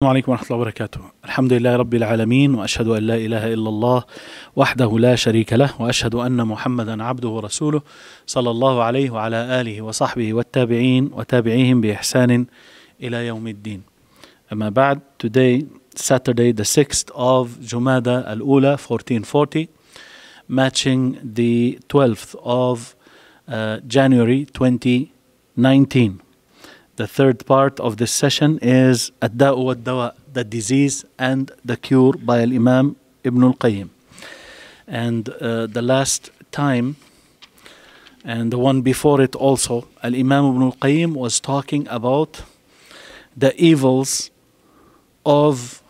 السلام عليكم ورحمة الله وبركاته. الحمد لله رب العالمين، وأشهد أن لا إله إلا الله وحده لا شريك له، وأشهد أن محمدا عبده ورسوله صلى الله عليه وعلى آله وصحبه والتابعين وتابعيهم بإحسان إلى يوم الدين. أما بعد, today Saturday the 6th of Jumada al-Ula 1440, matching the 12th of January 2019. The third part of this session is الداء والدواء, the disease and the cure by Imam Ibn al-Qayyim. And the last time, and the one before it also, Imam Ibn al-Qayyim was talking about the evils of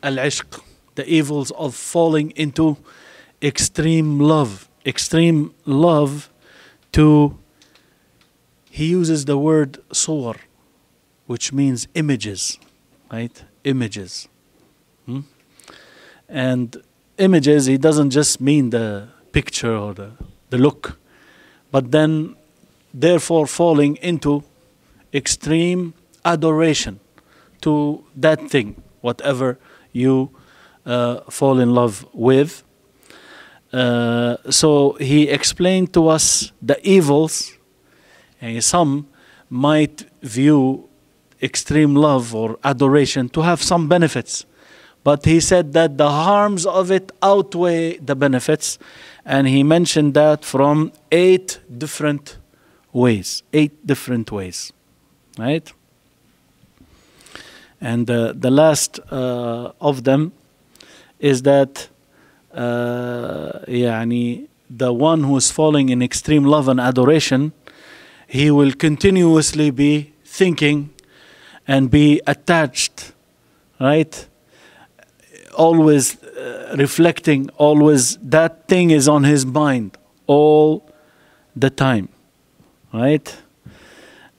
al-ishq, the evils of falling into extreme love. Extreme love to, he uses the word suwar, which means images, right? Images. And images, he doesn't just mean the picture or the look, but then therefore falling into extreme adoration to that thing, whatever you fall in love with. So he explained to us the evils. And some might view extreme love or adoration to have some benefits, but he said that the harms of it outweigh the benefits, and he mentioned that from 8 different ways. 8 different ways, right? And the last of them is that the one who is falling in extreme love and adoration, he will continuously be thinking and be attached, right? Always reflecting, always that thing is on his mind all the time, right?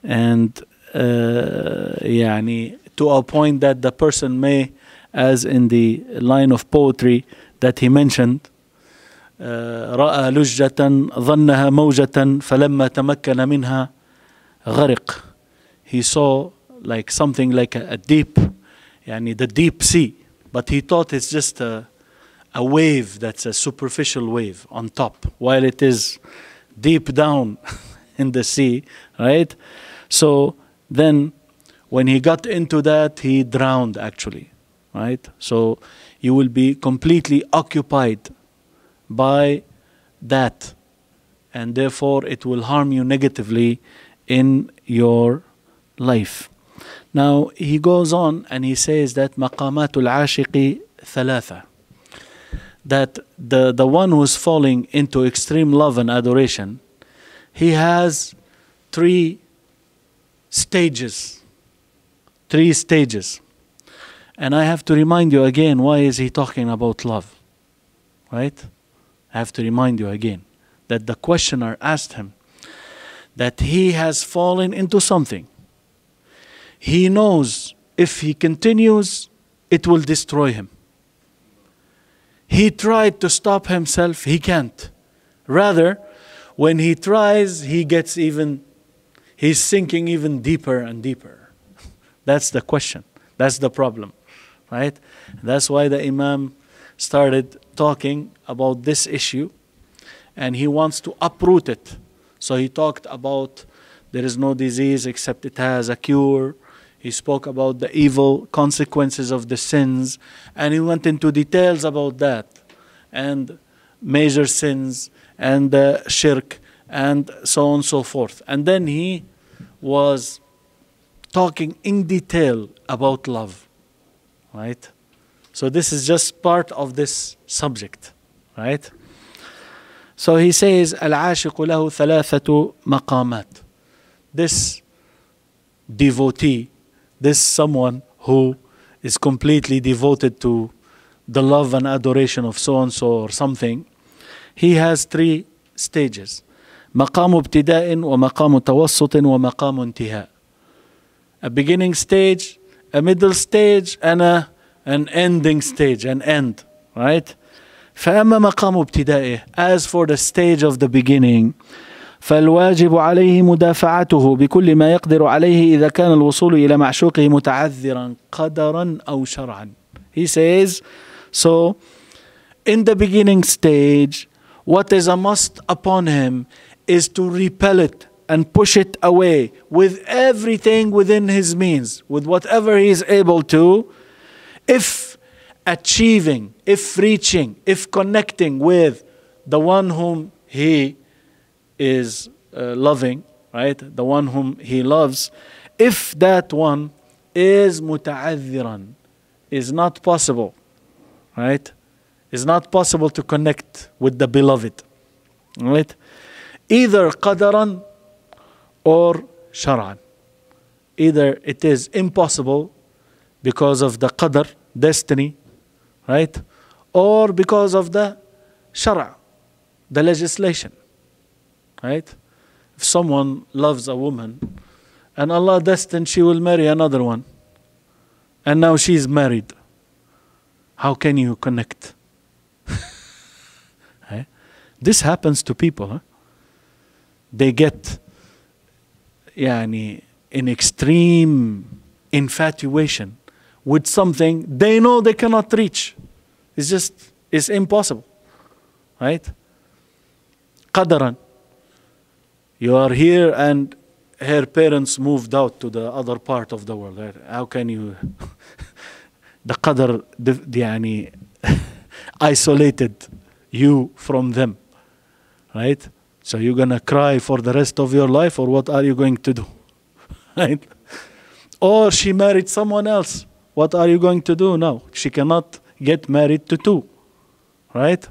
And to a point that the person may, as in the line of poetry that he mentioned, رأى لجة ظنها موجة فلما تمكن منها غرق. He saw like something like a deep, the deep sea, but he thought it's just a wave that's a superficial wave on top, while it is deep down in the sea, right? So then when he got into that, he drowned actually, right? So you will be completely occupied by that, and therefore it will harm you negatively in your life. Now he goes on and he says that maqamatul ashiqi thalatha, that the one who is falling into extreme love and adoration, he has 3 stages. 3 stages. And I have to remind you again, why is he talking about love, right? I have to remind you again that the questioner asked him that he has fallen into something. He knows if he continues, it will destroy him. He tried to stop himself, he can't. Rather, when he tries, he's sinking even deeper and deeper. That's the question. That's the problem, right? That's why the Imam started talking about this issue, and he wants to uproot it. So he talked about there is no disease except it has a cure. He spoke about the evil consequences of the sins, and he went into details about that, and major sins, and shirk, and so on and so forth. And then he was talking in detail about love, right? So this is just part of this subject, right? So he says, العاشق له ثلاثة مقامات. This devotee, this someone who is completely devoted to the love and adoration of so-and-so or something, he has 3 stages. مقام ابتداء ومقام توسط ومقام انتهاء. A beginning stage, a middle stage, and an ending stage, an end, right? فأما مقام ابتدائه, as for the stage of the beginning, فالواجب عليه مدافعته بكل ما يقدر عليه إذا كان الوصول إلى معشوقه متعذرا قدرا أو شرعا. He says, so in the beginning stage, what is a must upon him is to repel it and push it away with everything within his means, with whatever he is able to, if achieving, if reaching, if connecting with the one whom he is loving, right? The one whom he loves, if that one is muta'adhiran, is not possible, right? Is not possible to connect with the beloved, right? Either qadaran or shar'an. Either it is impossible because of the qadar, destiny, right? Or because of the shara', the legislation, right? If someone loves a woman and Allah destined she will marry another one, and now she's married, how can you connect? Right? This happens to people. Huh? They get in extreme infatuation with something they know they cannot reach. It's impossible. Right? Qadaran. You are here and her parents moved out to the other part of the world. Right? How can you... the qadar isolated you from them. Right? So you're going to cry for the rest of your life, or what are you going to do? Right? Or she married someone else. What are you going to do now? She cannot get married to two. Right?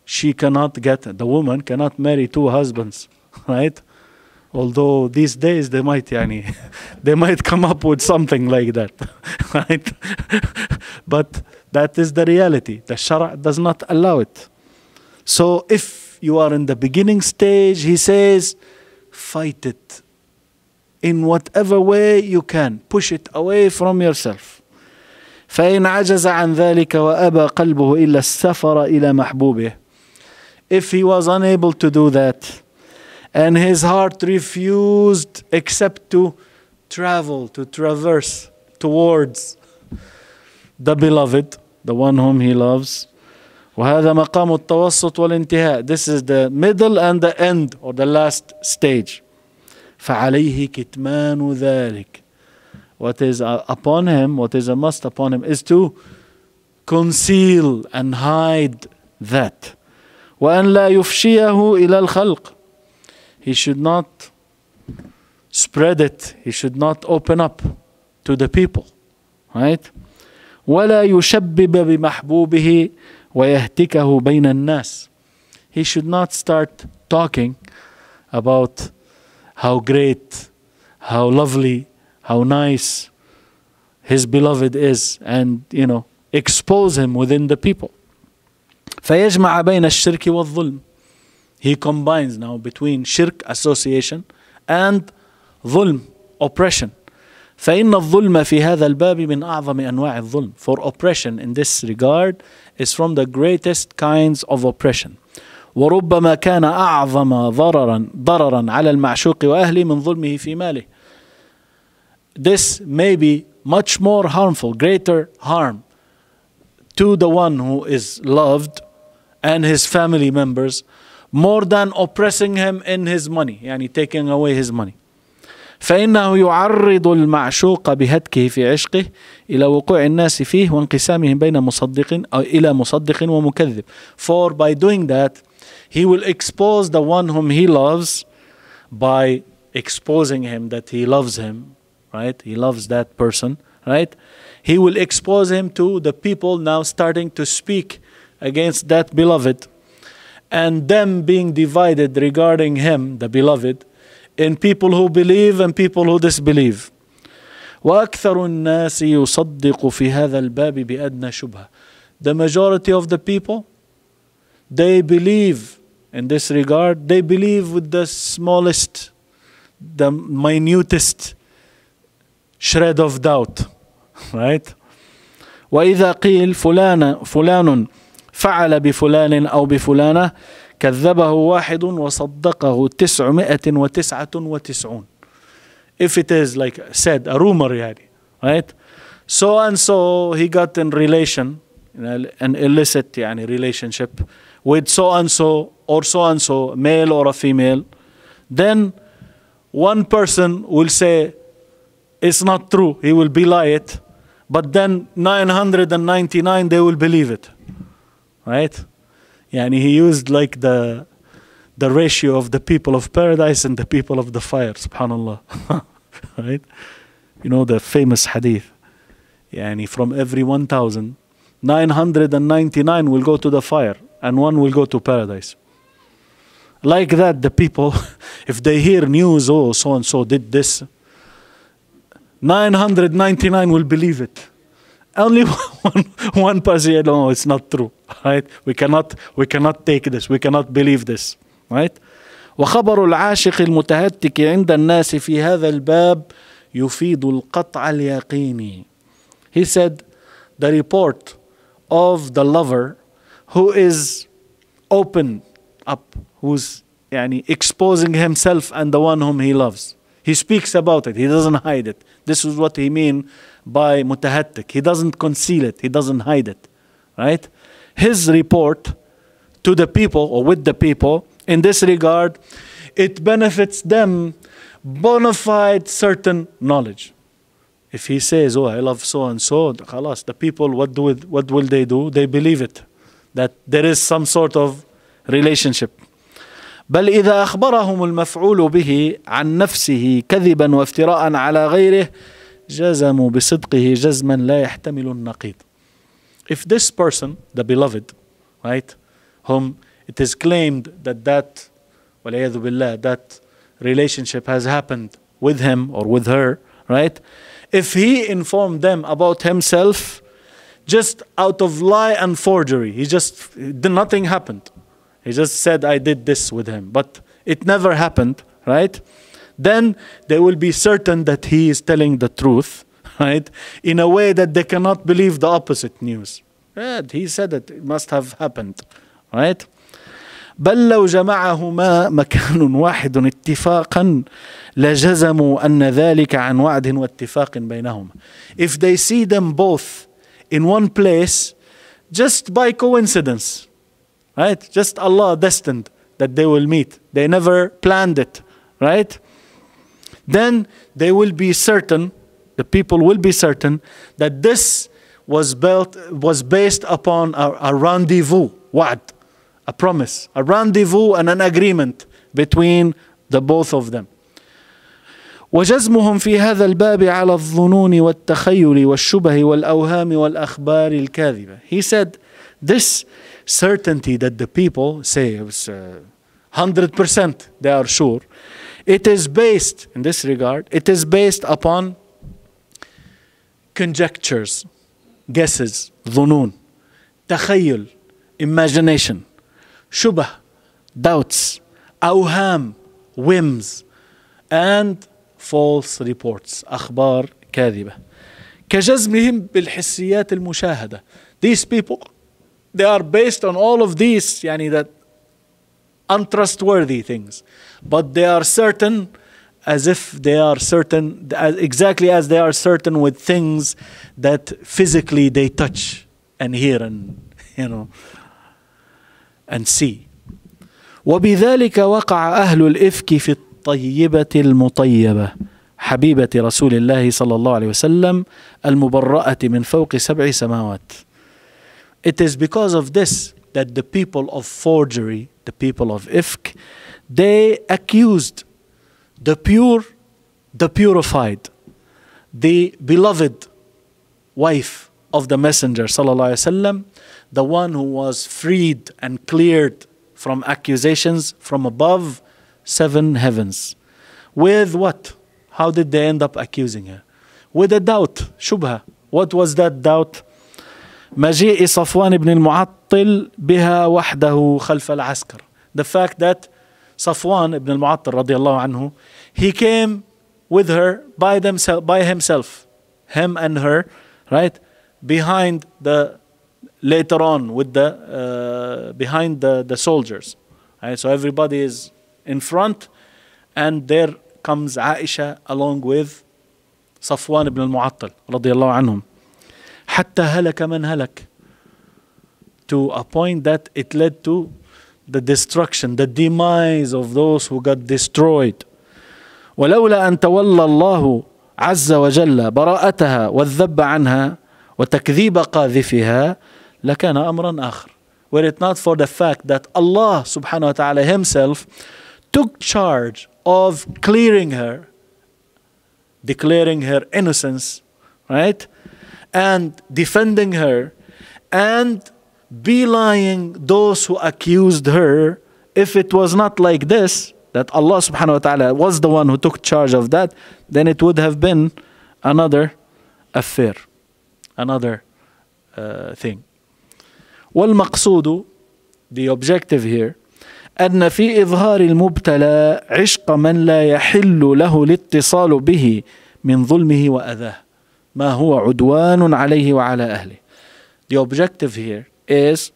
The woman cannot marry two husbands. Right? Although these days they might come up with something like that. Right? But that is the reality. The Shara' does not allow it. So if you are in the beginning stage, he says, fight it in whatever way you can. Push it away from yourself. فإن عجز عن ذلك وأبى قلبه إلا السفر إلى محبوبه. If he was unable to do that, and his heart refused except to travel, to traverse towards the beloved, the one whom he loves, وهذا مقام التوسط والانتهاء. This is the middle and the end, or the last stage. فعليه كتمان ذلك. What is upon him, what is a must upon him, is to conceal and hide that. وأن لا يفشيه إلى الخلق. He should not spread it. He should not open up to the people. Right? ولا يشبب بمحبوبه ويهتكه بين الناس. He should not start talking about how great, how lovely, how nice his beloved is, and expose him within the people. فيجمع بين الشرك والظلم. He combines now between shirk, association, and ظلم, oppression. فإن الظلم في هذا الباب من أعظم أنواع الظلم. For oppression in this regard is from the greatest kinds of oppression. وربما كان أعظم ضررا على المعشوق وأهله من ظلمه في ماله. This may be much more harmful, greater harm to the one who is loved and his family members, more than oppressing him in his money, taking away his money. فإنه يعرض المعشوق بهتكه في عشقه إلى وقوع الناس فيه وانقسامهم بين مصدق أو إلى مصدق ومكذب. For by doing that, he will expose the one whom he loves by exposing him that he loves him, right? He loves that person, right? He will expose him to the people now starting to speak against that beloved, and them being divided regarding him, the beloved, in people who believe and people who disbelieve. وأكثر الناس يصدق في هذا الباب بأدنى شبهة. The majority of the people, they believe in this regard, they believe with the smallest, the minutest shred of doubt, right? وإذا قيل فلان فعل بفلان أو بفلانة كذبه واحد وصدقه 999. If it is like said, a rumor يعني, right? So and so he got in relation, an illicit يعني relationship with so and so or so and so, male or a female. Then one person will say it's not true, he will belie it, but then 999 they will believe it, right? Yani he used like the ratio of the people of paradise and the people of the fire, subhanallah. Right? You know the famous hadith, yani from every 1,000, 999 will go to the fire and one will go to paradise. Like that, the people, if they hear news, oh, so and so did this, 999 will believe it. Only one person, no, it's not true, right? We cannot take this, we cannot believe this, right? وخبر العاشق المتهتك عند الناس في هذا الباب يفيد القطع اليقيني. He said, the report of the lover who is open up, who's يعني exposing himself and the one whom he loves. He speaks about it, he doesn't hide it. This is what he means by mutahattik. He doesn't conceal it, he doesn't hide it, right? His report to the people or with the people in this regard, it benefits them bona fide certain knowledge. If he says, oh, I love so and so, khalas, the people, what will they do? They believe it, that there is some sort of relationship. بل إذا أخبرهم المفعول به عن نفسه كذبا وافتراء على غيره جزموا بصدقه جزما لا يحتمل النقيض. If this person, the beloved, right, whom it is claimed that والعياذ بالله, that relationship has happened with him or with her, right? If he informed them about himself just out of lie and forgery, nothing happened. He just said, I did this with him, but it never happened, right? Then they will be certain that he is telling the truth, right? In a way that they cannot believe the opposite news. Yeah, he said it must have happened, right? بل لو جمعهما مكان واحد اتفاقا لجزموا أن ذلك عن وعد واتفاق بينهما. If they see them both in one place just by coincidence, right? Just Allah destined that they will meet. They never planned it, right? Then they will be certain, the people will be certain that this was based upon a rendezvous, wa'd, a promise, a rendezvous and an agreement between the both of them. وجزمهم في هذا الباب على الظنون والتخيل والشبه والأوهام والأخبار الكاذبة. He said, this certainty that the people say, it was 100% they are sure, it is based, in this regard, it is based upon conjectures, guesses, ظنون, تخيل, imagination, shubah, doubts, أوهام, whims, and false reports, أخبار كاذبة. كجزمهم بالحسيات المشاهدة. These people, they are based on all of these, يعني that untrustworthy things, but they are certain as if they are certain, exactly as they are certain with things that physically they touch and hear and and see. وبذلك وقع أهل الإفك في الطيبة المطيبة حبيبة رسول الله صلى الله عليه وسلم المبرأة من فوق 7 سماوات. It is because of this that the people of forgery, the people of ifk, they accused the pure, the purified, the beloved wife of the Messenger sallallahu alaihi wasallam, the one who was freed and cleared from accusations from above 7 heavens. With what? How did they end up accusing her? With a doubt, shubha. What was that doubt? مجيء صفوان بن المعطل بها وحده خلف العسكر. The fact that Safwan ibn al-Mu'attal radiallahu anhu, he came with her by himself, him and her, right, later on with behind the soldiers, Right? So everybody is in front, and there comes Aisha along with صفوان ibn al-Mu'attal رضي الله عنهم. حتى هلك من هلك, to a point that it led to the destruction, the demise of those who got destroyed. ولولا أن تولى الله عز وجل براءتها والذب عنها وتكذيب قاذفها لكان أمرا آخر. Were it not for the fact that Allah subhanahu wa ta'ala himself took charge of clearing her, declaring her innocence, right? And defending her and belying those who accused her. If it was not like this, that Allah subhanahu wa ta'ala was the one who took charge of that, then it would have been another affair, another thing. والمقصود, the objective here, أن في إظهار المبتلى عشق من لا يحل له الاتصال به من ظلمه وأذاه ما هو عدوان عليه وعلى أهله. The objective here is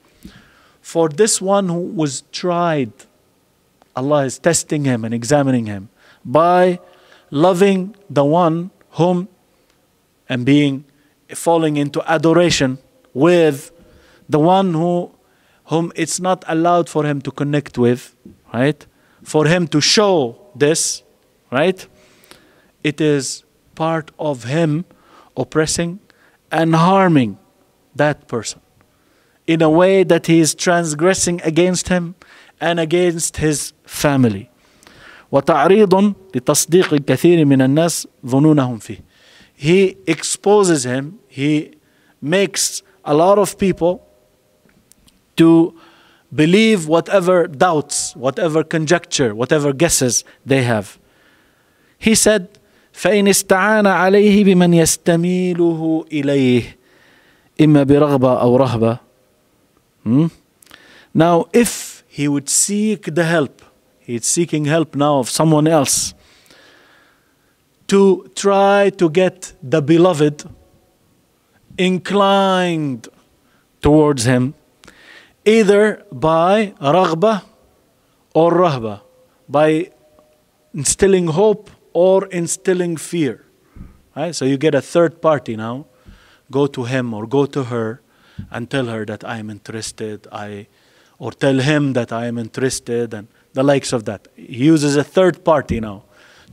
for this one who was tried, Allah is testing him and examining him by loving the one whom and falling into adoration with the one whom it's not allowed for him to connect with, right? For him to show this, right? It is part of him oppressing and harming that person in a way that he is transgressing against him and against his family. وتعريض لتصديق الكثير من الناس ظنونهم فيه. He exposes him, he makes a lot of people to believe whatever doubts, whatever conjecture, whatever guesses they have. He said, فإن استعان عليه بمن يستميله إليه إما برغبة أو رهبة. Now, if he would seek the help, he's seeking help now of someone else to try to get the beloved inclined towards him, either by raghbah or rahbah, by instilling hope or instilling fear. Right? So you get a third party now, go to him or go to her and tell her that I am interested, or tell him that I am interested, and the likes of that. He uses a third party now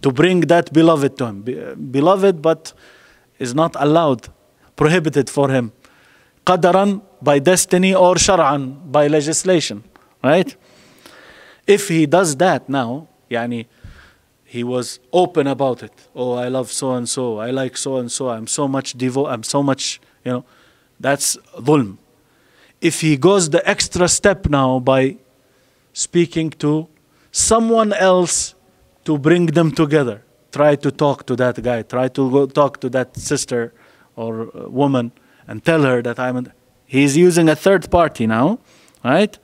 to bring that beloved to him. Beloved, but is not allowed, prohibited for him. Qadaran, by destiny, or shar'an, by legislation. Right? If he does that now, yani, he was open about it. Oh, I love so and so. I like so and so. I'm so much I'm so much, that's dhulm. If he goes the extra step now by speaking to someone else to bring them together, try to talk to that guy, try to go talk to that sister or woman and tell her that he's using a third party now, right?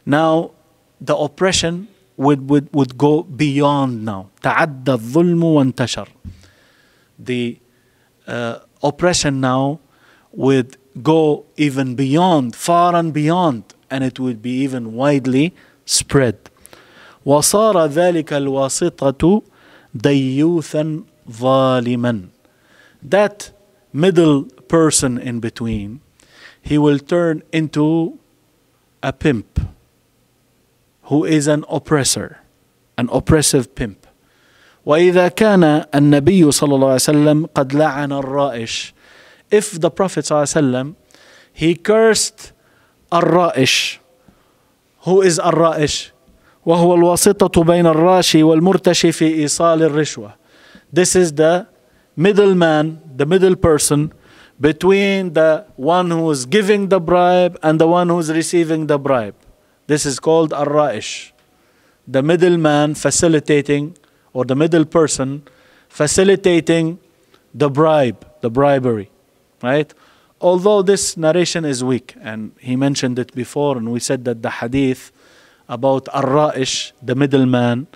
Now, the oppression would go beyond now. تعدى الظلم وانتشر. The oppression now would go even beyond, far and beyond, and it would be even widely spread. وصار ذلك الواسطة ديوثا ظالما. That middle person in between, he will turn into a pimp who is an oppressor, an oppressive pimp. وإذا كان النبي صلى الله عليه وسلم قد لعن الرائش. If the Prophet صلى الله عليه وسلم, he cursed الرائش. Who is الرائش? وهو الواسطة بين الراشي والمرتشي في إيصال الرشوة. This is the middleman, the middle person between the one who is giving the bribe and the one who is receiving the bribe. This is called الرائش. The middleman facilitating, or the middle person facilitating the bribe, the bribery. Right? Although this narration is weak, and he mentioned it before, and we said that the hadith about Ar-Ra'ish, the middleman,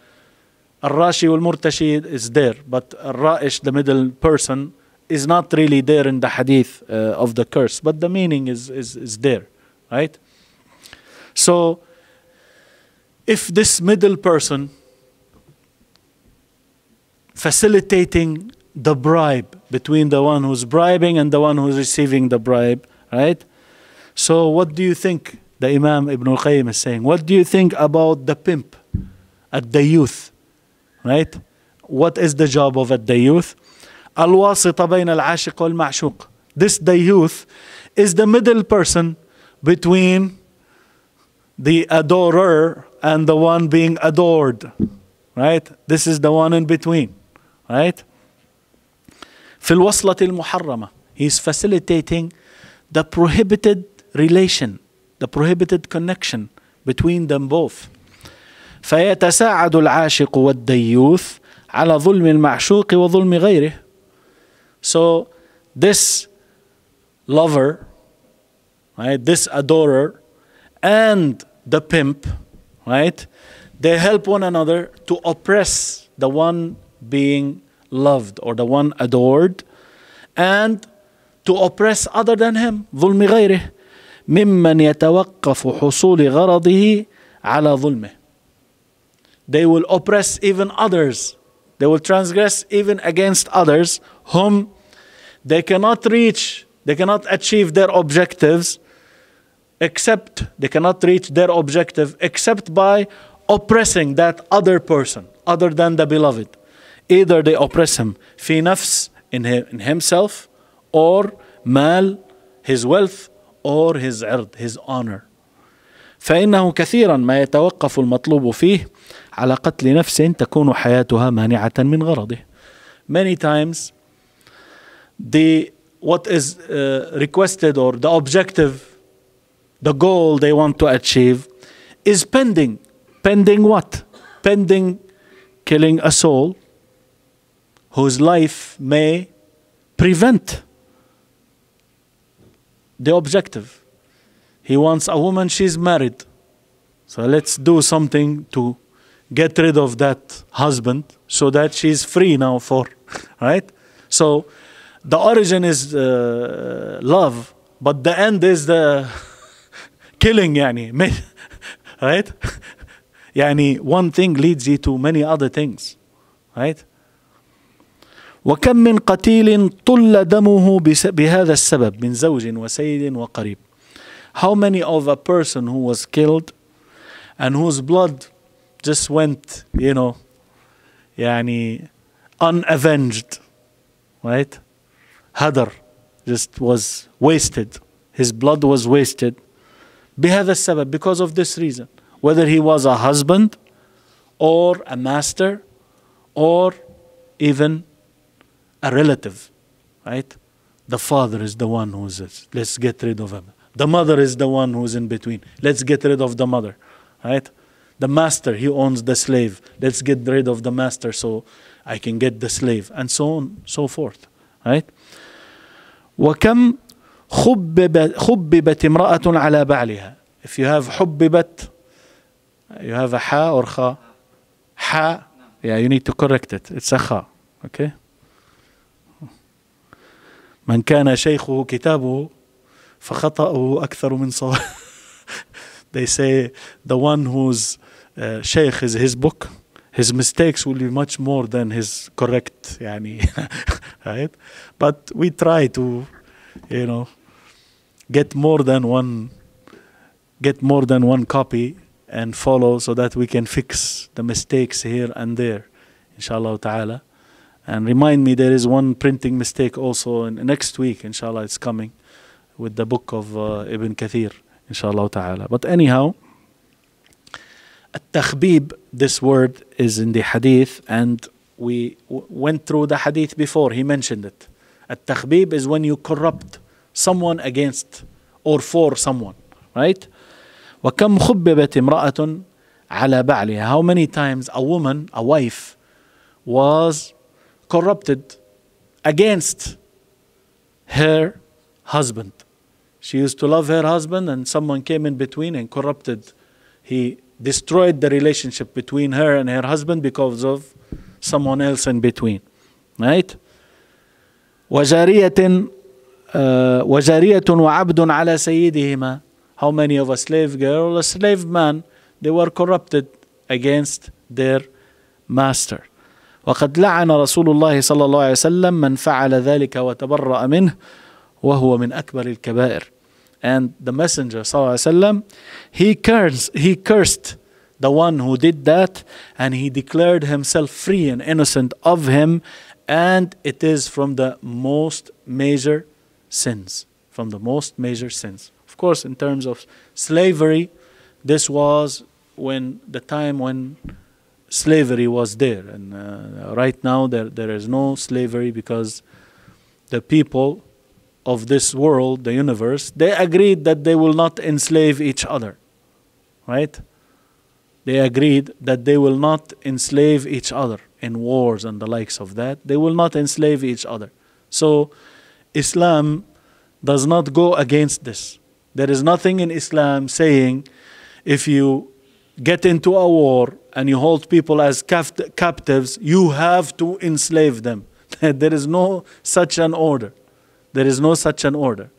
Ar-Rashi wal-Murtashi is there, but Ar-Ra'ish, the middle person, is not really there in the hadith of the curse, but the meaning is there, right? So, if this middle person facilitating the bribe between the one who's bribing and the one who's receiving the bribe, right? So what do you think the Imam Ibn al-Qayyim is saying? What do you think about the pimp at the youth, right? What is the job of the youth? الواسطة بين العاشق والمعشوق. This the youth is the middle person between the adorer and the one being adored, right? This is the one in between, right? في الوصلة المحرمة. He's facilitating the prohibited relation, the prohibited connection between them both. فيتساعد العاشق والديوث على ظلم المعشوق وظلم غيره. So this lover, right, this adorer and the pimp, right, they help one another to oppress the one being loved or the one adored, and to oppress other than him, ظلم غيره ممن يتوقف حصول غرضه على ظلمه. They will oppress even others. They will transgress even against others whom they cannot reach, they cannot achieve their objectives except by oppressing that other person other than the beloved. Either they oppress him في نفس, in himself, or مال, his wealth, or his عرض, his honor. فإنه كثيرا ما يتوقف المطلوب فيه على قتل نفس تكون حياتها مانعة من غرضه. Many times what is requested, or the objective, the goal they want to achieve is pending. Pending what? Pending killing a soul whose life may prevent the objective. He wants a woman, she's married. So let's do something to get rid of that husband so that she's free now right? So the origin is love, but the end is the killing, right? One thing leads you to many other things, right? وكم من قتيل طل دمه بهذا السبب من زوج وسيد وقريب. How many of a person who was killed and whose blood just went, unavenged, right? Hadar, just was wasted. His blood was wasted. بهذا السبب, because of this reason. Whether he was a husband or a master or even a relative, right? The father is the one who says, let's get rid of him. The mother is the one who's in between. Let's get rid of the mother, right? The master, he owns the slave. Let's get rid of the master so I can get the slave, and so on, so forth, right? وكم خببت امرأة على بعلها. If you have حببت, you have a ha or kha? Ha. Yeah, you need to correct it. It's a kha. Okay? من كان شيخه كتابه فخطأه أكثر من صواب. They say the one whose sheikh is his book, his mistakes will be much more than his correct, right? But we try to, get more than one copy and follow so that we can fix the mistakes here and there, inshallah ta'ala. And remind me, there is one printing mistake also next week, inshallah, it's coming with the book of Ibn Kathir, inshallah ta'ala. But anyhow, at-takhbib, this word is in the hadith, and we went through the hadith before, he mentioned it. At-takhbib is when you corrupt someone against or for someone, right? وَكَمْ خُبِّبَتْ امْرَأَةٌ عَلَى بَعْلِهَا. How many times a woman, a wife, was corrupted against her husband. She used to love her husband, and someone came in between and corrupted. He destroyed the relationship between her and her husband because of someone else in between, right? وجارية وعبد على سيدهما. How many of a slave girl or a slave man, they were corrupted against their master. وقد لعن رسول الله صلى الله عليه وسلم من فعل ذلك وتبرأ منه وهو من أكبر الكبائر. And the Messenger صلى الله عليه وسلم, he cursed the one who did that, and he declared himself free and innocent of him, and it is from the most major sins. From the most major sins. Of course, in terms of slavery, this was when the time when slavery was there, and right now there is no slavery, because the people of this world, the universe, they agreed that they will not enslave each other, right? They agreed that they will not enslave each other in wars and the likes of that. They will not enslave each other. So Islam does not go against this. There is nothing in Islam saying if you get into a war and you hold people as captives, you have to enslave them. There is no such an order. There is no such an order,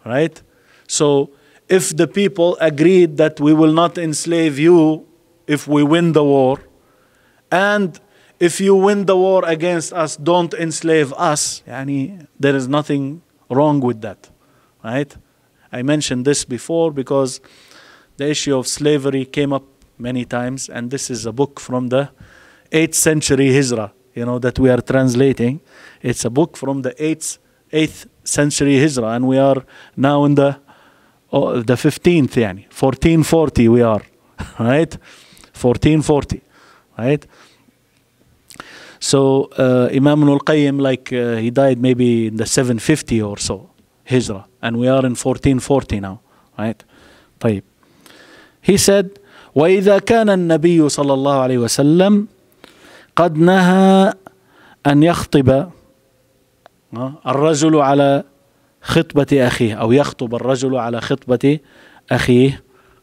right? So if the people agreed that we will not enslave you if we win the war, and if you win the war against us, don't enslave us, there is nothing wrong with that, right? I mentioned this before because the issue of slavery came up many times, and this is a book from the 8th century Hijrah, that we are translating. It's a book from the 8th century Hijrah, and we are now in the 15th, 1440 we are, right? 1440, right? So Imam al-Qayyim, he died maybe in the 750 or so, Hijrah, and we are in 1440 now, right? طيب. He said, وإذا كان النبي صلى الله عليه وسلم قد نهى أن يخطب الرجل على خطبة أخيه أو يخطب الرجل على خطبة أخيه,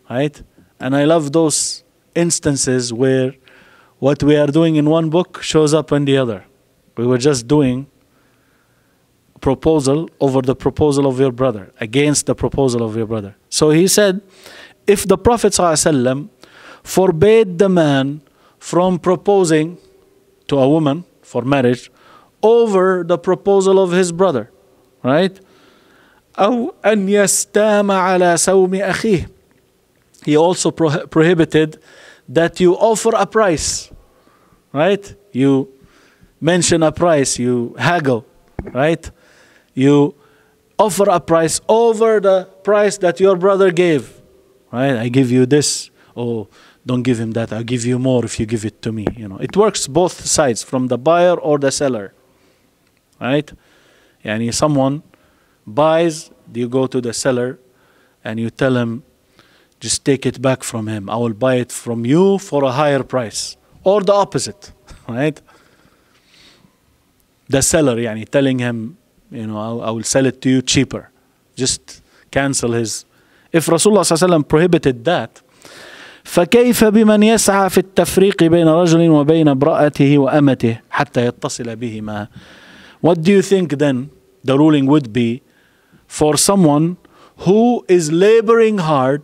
right? And I love those instances where what we are doing in one book shows up in the other. We were just doing proposal over the proposal of your brother, against the proposal of your brother. So he said, if the Prophet ﷺ forbade the man from proposing to a woman for marriage over the proposal of his brother, right? أو أن يستام على سوم أخيه. He also prohibited that you offer a price, right? You mention a price, you haggle, right? You offer a price over the price that your brother gave, right? I give you this, oh, don't give him that, I'll give you more if you give it to me. It works both sides, from the buyer or the seller, right? Someone buys, you go to the seller and you tell him, just take it back from him, I will buy it from you for a higher price, or the opposite, right? The seller telling him, I will sell it to you cheaper, just cancel his. If Rasulullah ﷺ prohibited that, فكيف بمن يسعى في التفريق بين رجل وبين امرأته وأمته حتى يتصل بهما. What do you think then the ruling would be for someone who is laboring hard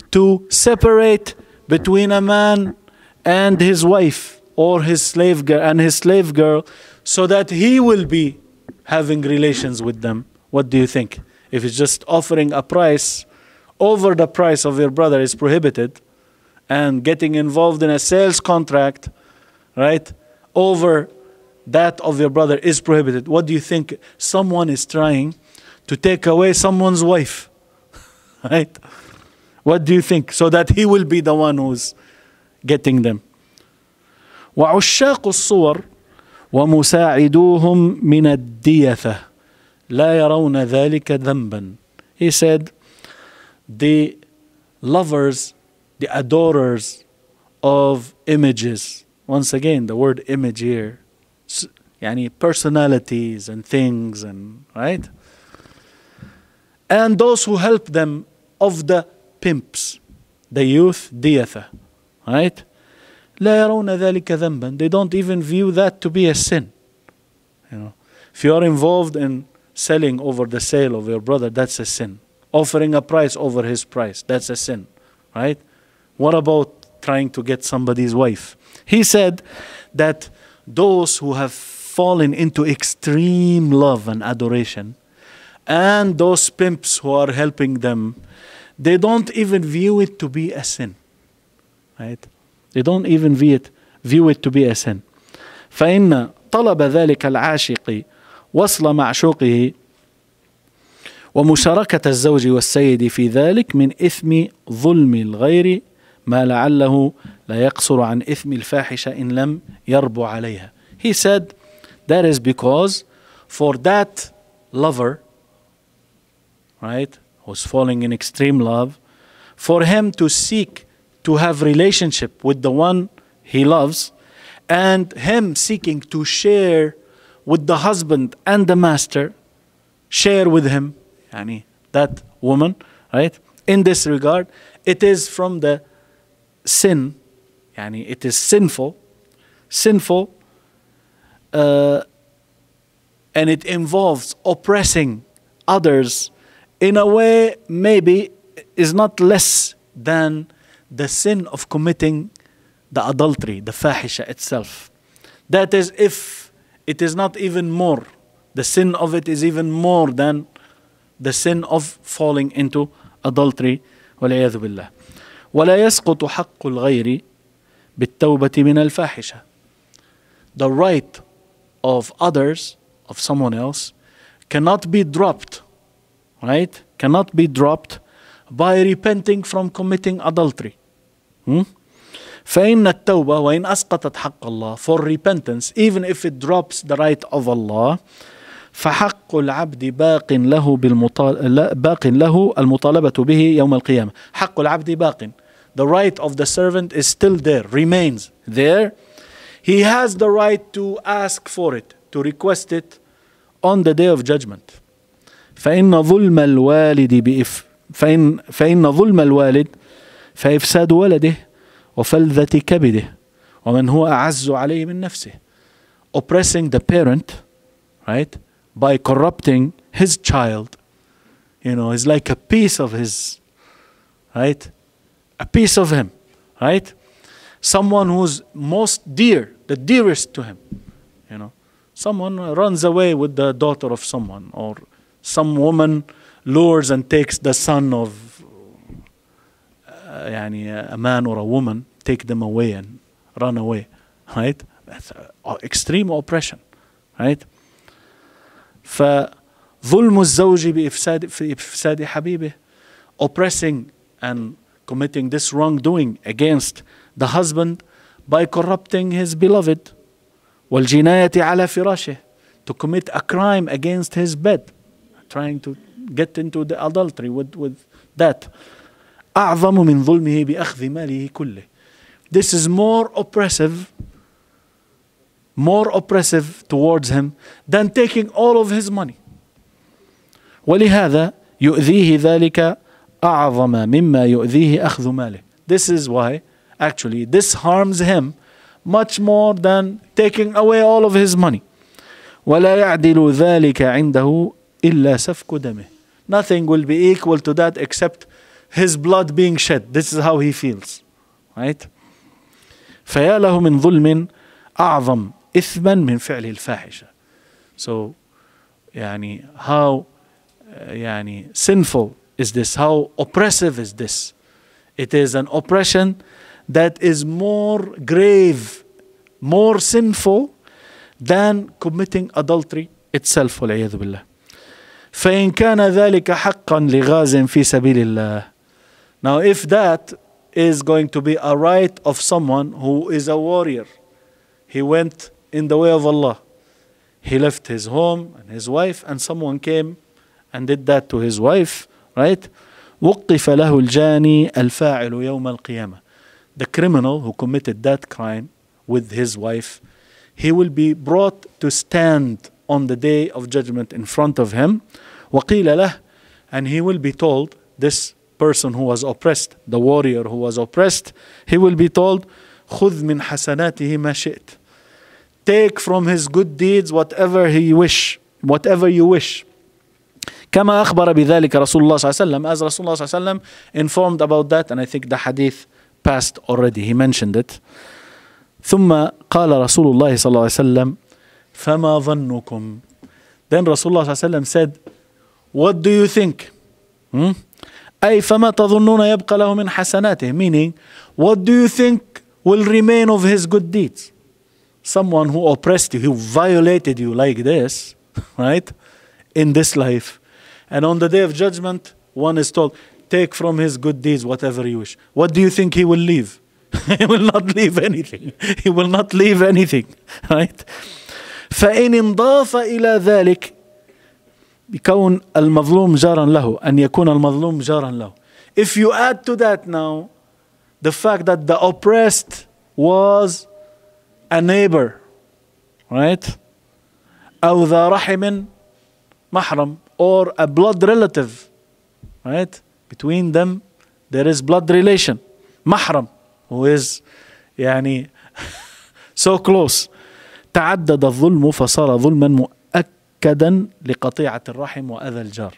to separate between a man and his wife, or his slave girl, so that he will be having relations with them? What do you think? If it's just offering a price over the price of your brother is prohibited, and getting involved in a sales contract, right, over that of your brother is prohibited, what do you think? Someone is trying to take away someone's wife, right? What do you think? So that he will be the one who's getting them. وعشاق الصور ومساعدوهم من الديثة لا يرون ذلك ذنبا. He said, the lovers, the adorers of images, once again the word image here, personalities and things, and right, and those who help them of the pimps, the youth, diyatha, right? لا يرون ذلك ذنبا. They don't even view that to be a sin. If you are involved in selling over the sale of your brother, that's a sin. Offering a price over his price, that's a sin, right? What about trying to get somebody's wife. He said that those who have fallen into extreme love and adoration, and those pimps who are helping them, they don't even view it to be a sin. Right? They don't even view it to be a sin. فإن طلب ذلك العاشق وصل معشوقه ومشاركة الزوج والسيد في ذلك من إثم ظلم الغير ما لعله لا يقصر عن إثم الفاحشة إن لم يربو عليها. He said that is because for that lover, right, who's falling in extreme love, for him to seek to have relationship with the one he loves, and him seeking to share with the husband and the master, share with him, yani that woman, right? In this regard, it is from the sin, yani it is sinful, and it involves oppressing others in a way maybe is not less than the sin of committing the adultery, the fahisha itself. That is, if it is not even more, the sin of it is even more than the sin of falling into adultery. والعياذ بالله. ولا يسقط حق الغير بالتوبة من الفاحشة. The right of others, of someone else, cannot be dropped, right? Cannot be dropped by repenting from committing adultery. فإن التوبة وإن أسقطت حق الله, for repentance, even if it drops the right of Allah, فحق العبد باق له المطالبة به يوم القيامة. حق العبد باق. The right of the servant is still there, remains there. He has the right to ask for it, to request it on the day of judgment. فإن ظلم الوالد فإفساد ولده وفلذة كبده ومن هو أعز عليه من نفسه. Oppressing the parent, right, by corrupting his child, is like a piece of his, right, a piece of him, right, someone who's most dear, the dearest to him, someone runs away with the daughter of someone, or some woman lures and takes the son of a man or a woman, take them away and run away, right? That's extreme oppression, right? فظلم الزوج بإفساد حبيبه, oppressing and committing this wrongdoing against the husband by corrupting his beloved. والجناية على فراشه, to commit a crime against his bed, trying to get into the adultery with that. أعظم من ظلمه بأخذ ماله كله. This is more oppressive towards him than taking all of his money. ولهذا يؤذيه ذلك أعظم مما يؤذيه أخذ ماله. This is why actually this harms him much more than taking away all of his money. ولا يعدل ذلك عنده إلا سفك دمه. Nothing will be equal to that except his blood being shed. This is how he feels, right? فيا له من ظلم أعظم إثما من فعل الفاحشة. So how sinful is this? How oppressive is this? It is an oppression that is more grave, more sinful than committing adultery itself. والعياذ بالله. فإن كان ذلك حقا لغاز في سبيل الله. Now if that is going to be a right of someone who is a warrior, he went in the way of Allah, he left his home and his wife, and someone came and did that to his wife, right? وقف له الجاني الفاعل يوم القيامة. The criminal who committed that crime with his wife, he will be brought to stand on the day of judgment in front of him. وقيل له, and he will be told, this person who was oppressed, the warrior who was oppressed, he will be told, خذ من حسناته ما شئت. Take from his good deeds whatever you wish. كما أخبر بذلك رسول الله صلى الله عليه وسلم, as Rasulullah صلى الله عليه وسلم informed about that, and I think the hadith passed already, he mentioned it. ثم قال رسول الله صلى الله عليه وسلم فما ظنكم. Then Rasulullah صلى الله عليه وسلم said, what do you think? أي فما تظنون يبقى له من حسناته, meaning what do you think will remain of his good deeds? Someone who oppressed you, who violated you like this, right, in this life, and on the day of judgment one is told, take from his good deeds whatever you wish. What do you think he will leave? He will not leave anything. He will not leave anything, right? فإن انضاف إلى ذلك يكون المظلوم جارا له, أن يكون المظلوم جارا له. If you add to that now the fact that the oppressed was a neighbor, right? أو ذا رحم محرم, or a blood relative, right? Between them there is blood relation, محرم, who is يعني so close. تعدد الظلم فصار ظلما مؤكدا لقطيعة الرحم وأذى الجار.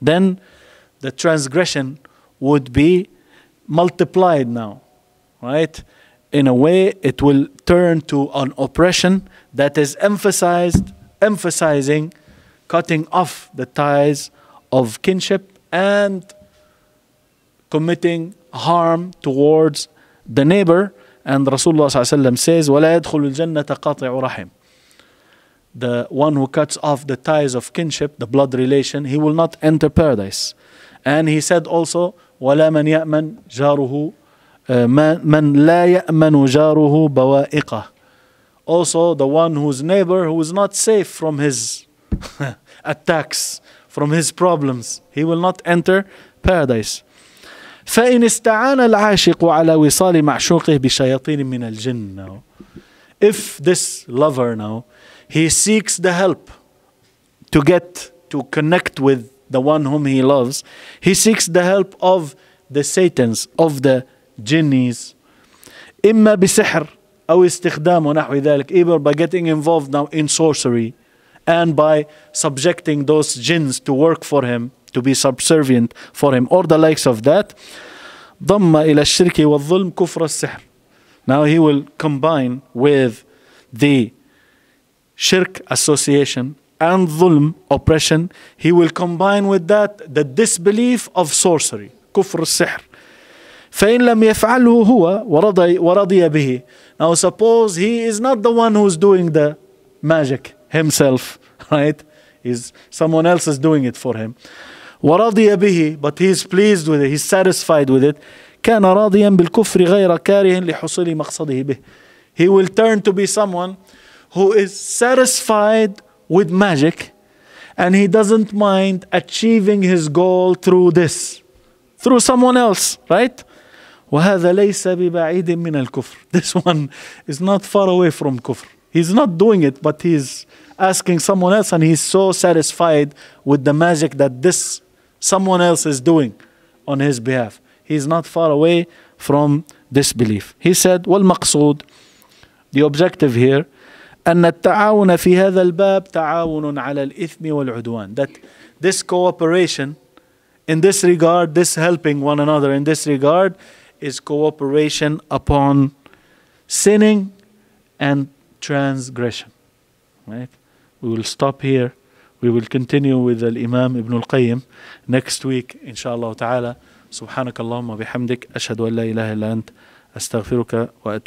Then the transgression would be multiplied now, right? In a way it will turn to an oppression that is emphasizing cutting off the ties of kinship and committing harm towards the neighbor. And Rasulullah ﷺ says, وَلَا يَدْخُلُ الْجَنَّةَ قَاطِعُ رَحِمٍ. The one who cuts off the ties of kinship, the blood relation, he will not enter paradise. And he said also, وَلَا مَنْ يَأْمَنْ جَارُهُ مَنْ لَا يَأْمَنُ جَارُهُ بَوَائِقَهُ. Also the one whose neighbor who is not safe from his attacks, from his problems, he will not enter paradise. فإن استعان العاشق على وصال معشوقه بشياطين من الجن. Now, if this lover now, he seeks the help to connect with the one whom he loves, he seeks the help of the satans, of the jinnis, إما بسحر أو استخدام ونحو ذلك, either by getting involved now in sorcery and by subjecting those jinns to work for him, to be subservient for him, or the likes of that. ضم إلى الشرك والظلم كفر السحر. Now he will combine with the shirk association and dhulm, oppression, he will combine with that the disbelief of sorcery, كفر السحر. فإن لم يفعله هو ورضي به. Now suppose he is not the one who's doing the magic himself, right? Someone else is doing it for him. ورضي به, but he is pleased with it, he is satisfied with it. كان راضيا بالكفر غير كاره لحصول مقصده به. He will turn to be someone who is satisfied with magic and he doesn't mind achieving his goal through this, through someone else, right? وهذا ليس ببعيد من الكفر. This one is not far away from kufr. He's not doing it, but he's asking someone else and he's so satisfied with the magic that this someone else is doing on his behalf. He's not far away from this belief. He said, والمقصود, the objective here, أن التعاون في هذا الباب تعاون على الإثم والعدوان. That this cooperation in this regard, this helping one another in this regard, is cooperation upon sinning and transgression. Right? We will stop here. We will continue with Imam Ibn al-Qayyim next week, inshallah ta'ala. سبحانك اللهم وبحمدك أشهد أن لا إله إلا أنت أستغفرك وأتوب